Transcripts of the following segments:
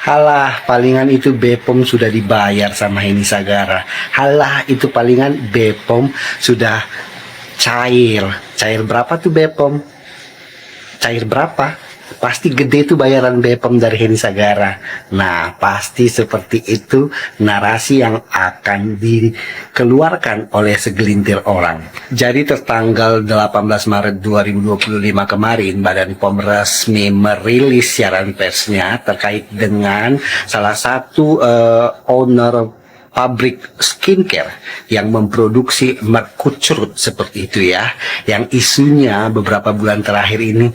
Halah, palingan itu Bepom sudah dibayar sama Heni Sagara. Halah, itu palingan Bepom sudah cair. Cair berapa tuh Bepom? Cair berapa? Pasti gede tuh bayaran Bepom dari Heni Sagara. Nah, pasti seperti itu narasi yang akan dikeluarkan oleh segelintir orang. Jadi tertanggal 18 Maret 2025 kemarin, Badan POM resmi merilis siaran persnya terkait dengan salah satu owner pabrik skincare yang memproduksi merkucrut seperti itu ya, yang isunya beberapa bulan terakhir ini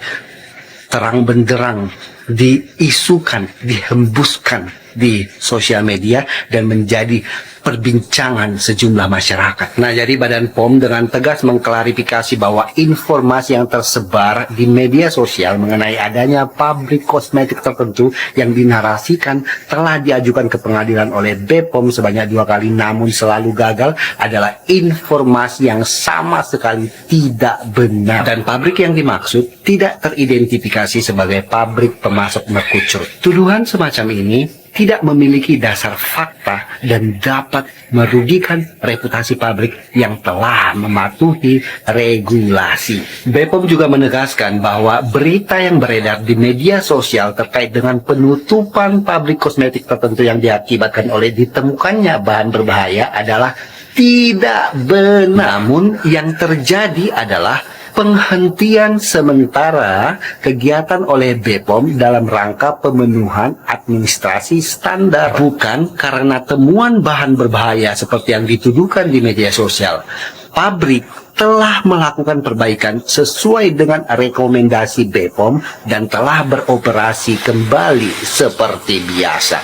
terang benderang diisukan, dihembuskan di sosial media dan menjadi perbincangan sejumlah masyarakat. Nah, jadi Badan POM dengan tegas mengklarifikasi bahwa informasi yang tersebar di media sosial mengenai adanya pabrik kosmetik tertentu yang dinarasikan telah diajukan ke pengadilan oleh Bepom sebanyak 2 kali namun selalu gagal adalah informasi yang sama sekali tidak benar. Dan pabrik yang dimaksud tidak teridentifikasi sebagai pabrik pemasok merkucrut. Tuduhan semacam ini tidak memiliki dasar fakta dan dapat merugikan reputasi pabrik yang telah mematuhi regulasi. Bepom juga menegaskan bahwa berita yang beredar di media sosial terkait dengan penutupan pabrik kosmetik tertentu yang diakibatkan oleh ditemukannya bahan berbahaya adalah tidak benar. Namun yang terjadi adalah penghentian sementara kegiatan oleh Bepom dalam rangka pemenuhan administrasi standar, bukan karena temuan bahan berbahaya seperti yang dituduhkan di media sosial. Pabrik telah melakukan perbaikan sesuai dengan rekomendasi Bepom dan telah beroperasi kembali seperti biasa.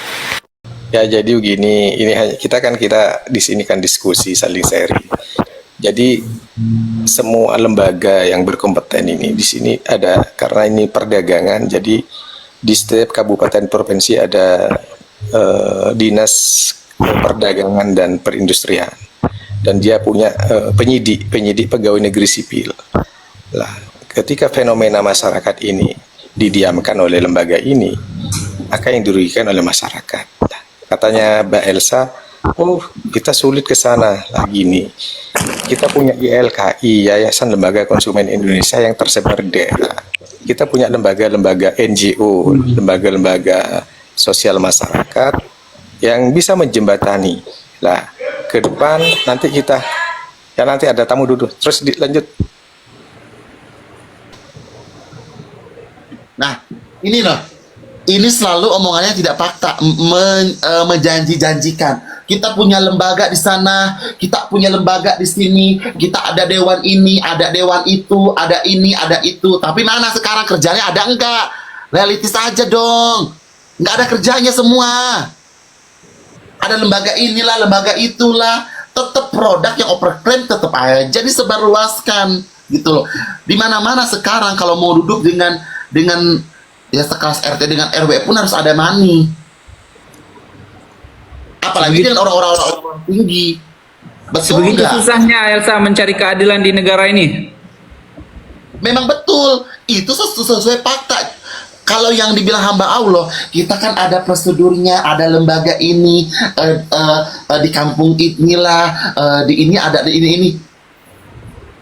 Ya, jadi begini, kita di sini kan diskusi saling sharing. Jadi semua lembaga yang berkompeten ini di sini ada, karena ini perdagangan, jadi di setiap kabupaten provinsi ada dinas perdagangan dan perindustrian, dan dia punya penyidik pegawai negeri sipil. Lah, ketika fenomena masyarakat ini didiamkan oleh lembaga ini, maka yang dirugikan oleh masyarakat. Katanya Mbak Elsa, oh kita sulit ke sana lagi nih. Kita punya YLKI, Yayasan Lembaga Konsumen Indonesia yang tersebar di daerah. Kita punya lembaga-lembaga NGO, lembaga-lembaga sosial masyarakat yang bisa menjembatani. Lah, ke depan nanti nanti ada tamu duduk, terus dilanjut. Nah, ini loh. Ini selalu omongannya tidak fakta, menjanji-janjikan. Kita punya lembaga di sana, kita punya lembaga di sini, kita ada dewan ini, ada dewan itu, ada ini, ada itu. Tapi mana sekarang kerjanya ada enggak? Realistis aja dong. Enggak ada kerjanya semua. Ada lembaga inilah, lembaga itulah. Tetap produk yang overclaim tetap aja disebarluaskan gitu loh. Di mana-mana sekarang kalau mau duduk dengan ya sekelas RT dengan RW pun harus ada money. Apalagi dengan orang-orang tinggi. Betul. Sebegitu susahnya Elsa mencari keadilan di negara ini. Memang betul. Itu sesuai fakta. Kalau yang dibilang hamba Allah, kita kan ada prosedurnya, ada lembaga ini, di kampung inilah, di ini ada di ini.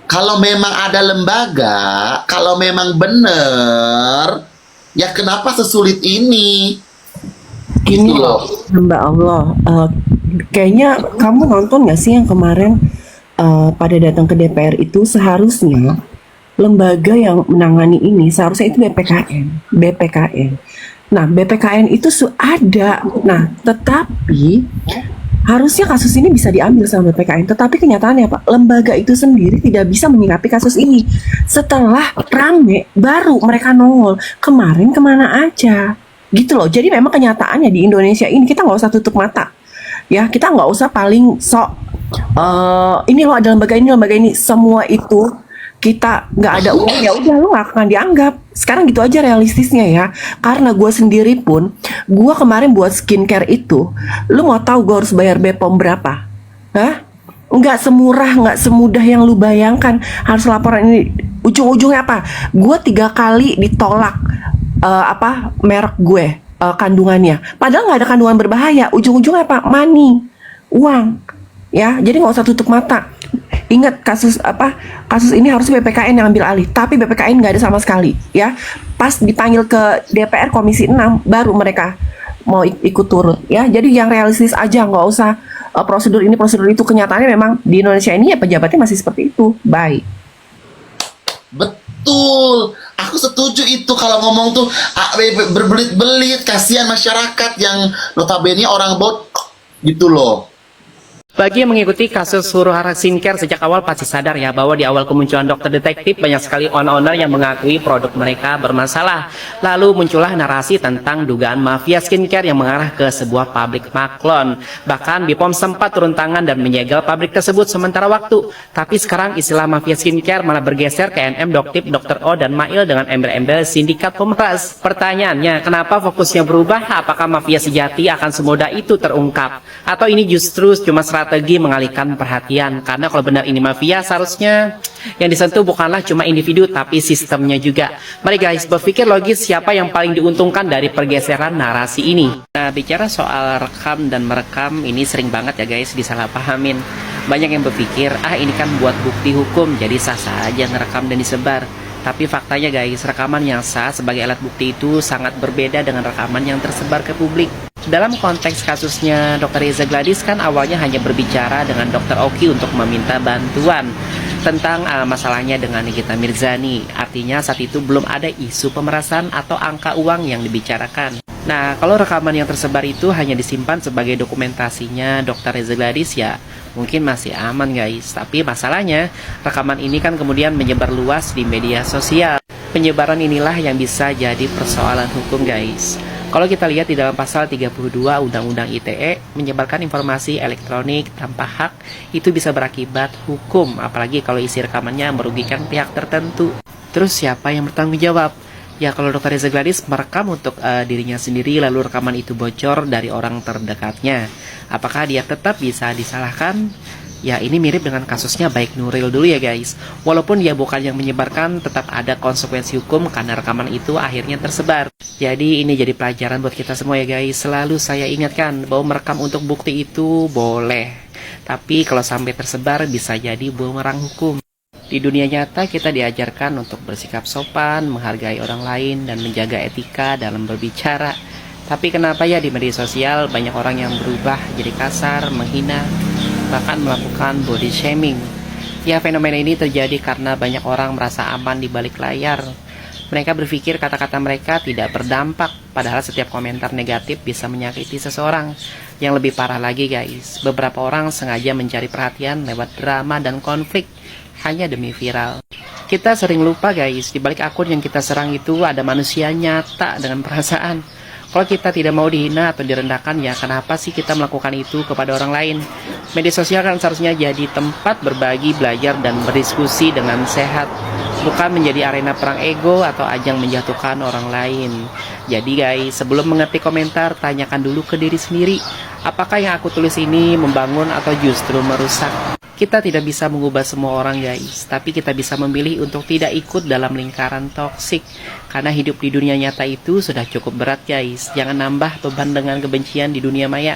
Kalau memang ada lembaga, kalau memang benar, ya kenapa sesulit ini? Gini Gitu loh. Mbak Allah, kayaknya kamu nonton nggak sih yang kemarin pada datang ke DPR itu? Seharusnya lembaga yang menangani ini seharusnya itu BPKN. Nah, BPKN itu ada. Nah, tetapi harusnya kasus ini bisa diambil sama BPKN. Tetapi kenyataannya Pak, lembaga itu sendiri tidak bisa menyikapi kasus ini. Setelah rame, baru mereka nongol. Kemarin kemana aja? Gitu loh. Jadi memang kenyataannya di Indonesia ini kita nggak usah tutup mata. Ya, kita nggak usah paling sok ini loh ada lembaga ini, semua itu kita nggak ada uang, ya udah lo nggak akan dianggap. Sekarang gitu aja realistisnya ya. Karena gue sendiri pun, gue kemarin buat skincare itu, lo mau tahu gue harus bayar Bepom berapa? Hah? Nggak semurah, nggak semudah yang lu bayangkan. Harus laporan ini. Ujung-ujungnya apa? Gue 3 kali ditolak merek gue, kandungannya. Padahal nggak ada kandungan berbahaya. Ujung-ujungnya apa? Money, uang. Ya, jadi nggak usah tutup mata. Ingat kasus ini harus BPKN yang ambil alih, tapi BPKN nggak ada sama sekali. Ya, pas dipanggil ke DPR Komisi 6 baru mereka mau ikut turut. Ya, jadi yang realistis aja, nggak usah prosedur ini prosedur itu. Kenyataannya memang di Indonesia ini ya pejabatnya masih seperti itu. Baik. Betul, aku setuju itu kalau ngomong tuh berbelit-belit, kasihan masyarakat yang notabene orang bot gitu loh. Bagi yang mengikuti kasus huru hara skincare sejak awal pasti sadar ya bahwa di awal kemunculan dokter detektif banyak sekali owner-owner yang mengakui produk mereka bermasalah. Lalu muncullah narasi tentang dugaan mafia skincare yang mengarah ke sebuah pabrik maklon. Bahkan BPOM sempat turun tangan dan menyegel pabrik tersebut sementara waktu. Tapi sekarang istilah mafia skincare malah bergeser ke NM Doktip, Dr. O, dan Mail dengan embel-embel sindikat pemeras. Pertanyaannya, kenapa fokusnya berubah? Apakah mafia sejati akan semudah itu terungkap? Atau ini justru cuma strategi mengalihkan perhatian? Karena kalau benar ini mafia, seharusnya yang disentuh bukanlah cuma individu tapi sistemnya juga. Mari guys, berpikir logis siapa yang paling diuntungkan dari pergeseran narasi ini. Nah, bicara soal rekam dan merekam ini sering banget ya guys disalahpahamin. Banyak yang berpikir, ini kan buat bukti hukum, jadi sah-sah aja ngerekam dan disebar. Tapi faktanya guys, rekaman yang sah sebagai alat bukti itu sangat berbeda dengan rekaman yang tersebar ke publik. Dalam konteks kasusnya Dr. Reza Gladys kan awalnya hanya berbicara dengan Dr. Oki untuk meminta bantuan tentang masalahnya dengan Nikita Mirzani. Artinya saat itu belum ada isu pemerasan atau angka uang yang dibicarakan. Nah, kalau rekaman yang tersebar itu hanya disimpan sebagai dokumentasinya Dr. Reza Gladys ya mungkin masih aman guys. Tapi masalahnya rekaman ini kan kemudian menyebar luas di media sosial. Penyebaran inilah yang bisa jadi persoalan hukum guys. Kalau kita lihat di dalam pasal 32 Undang-Undang ITE, menyebarkan informasi elektronik tanpa hak itu bisa berakibat hukum, apalagi kalau isi rekamannya merugikan pihak tertentu. Terus siapa yang bertanggung jawab? Ya kalau Dr. Reza Gladys merekam untuk dirinya sendiri lalu rekaman itu bocor dari orang terdekatnya, apakah dia tetap bisa disalahkan? Ya ini mirip dengan kasusnya Baik Nuril dulu ya guys. Walaupun dia bukan yang menyebarkan, tetap ada konsekuensi hukum karena rekaman itu akhirnya tersebar. Jadi ini jadi pelajaran buat kita semua ya guys. Selalu saya ingatkan bahwa merekam untuk bukti itu boleh, tapi kalau sampai tersebar bisa jadi bumerang hukum. Di dunia nyata kita diajarkan untuk bersikap sopan, menghargai orang lain, dan menjaga etika dalam berbicara. Tapi kenapa ya di media sosial banyak orang yang berubah jadi kasar, menghina, bahkan melakukan body shaming? Ya fenomena ini terjadi karena banyak orang merasa aman di balik layar. Mereka berpikir kata-kata mereka tidak berdampak, padahal setiap komentar negatif bisa menyakiti seseorang. Yang lebih parah lagi guys, beberapa orang sengaja mencari perhatian lewat drama dan konflik hanya demi viral. Kita sering lupa guys, di balik akun yang kita serang itu ada manusia nyata dengan perasaan. Kalau kita tidak mau dihina atau direndahkan, ya kenapa sih kita melakukan itu kepada orang lain? Media sosial kan seharusnya jadi tempat berbagi, belajar, dan berdiskusi dengan sehat, bukan menjadi arena perang ego atau ajang menjatuhkan orang lain. Jadi guys, sebelum mengetik komentar, tanyakan dulu ke diri sendiri, apakah yang aku tulis ini membangun atau justru merusak? Kita tidak bisa mengubah semua orang guys, tapi kita bisa memilih untuk tidak ikut dalam lingkaran toksik. Karena hidup di dunia nyata itu sudah cukup berat guys, jangan nambah beban dengan kebencian di dunia maya.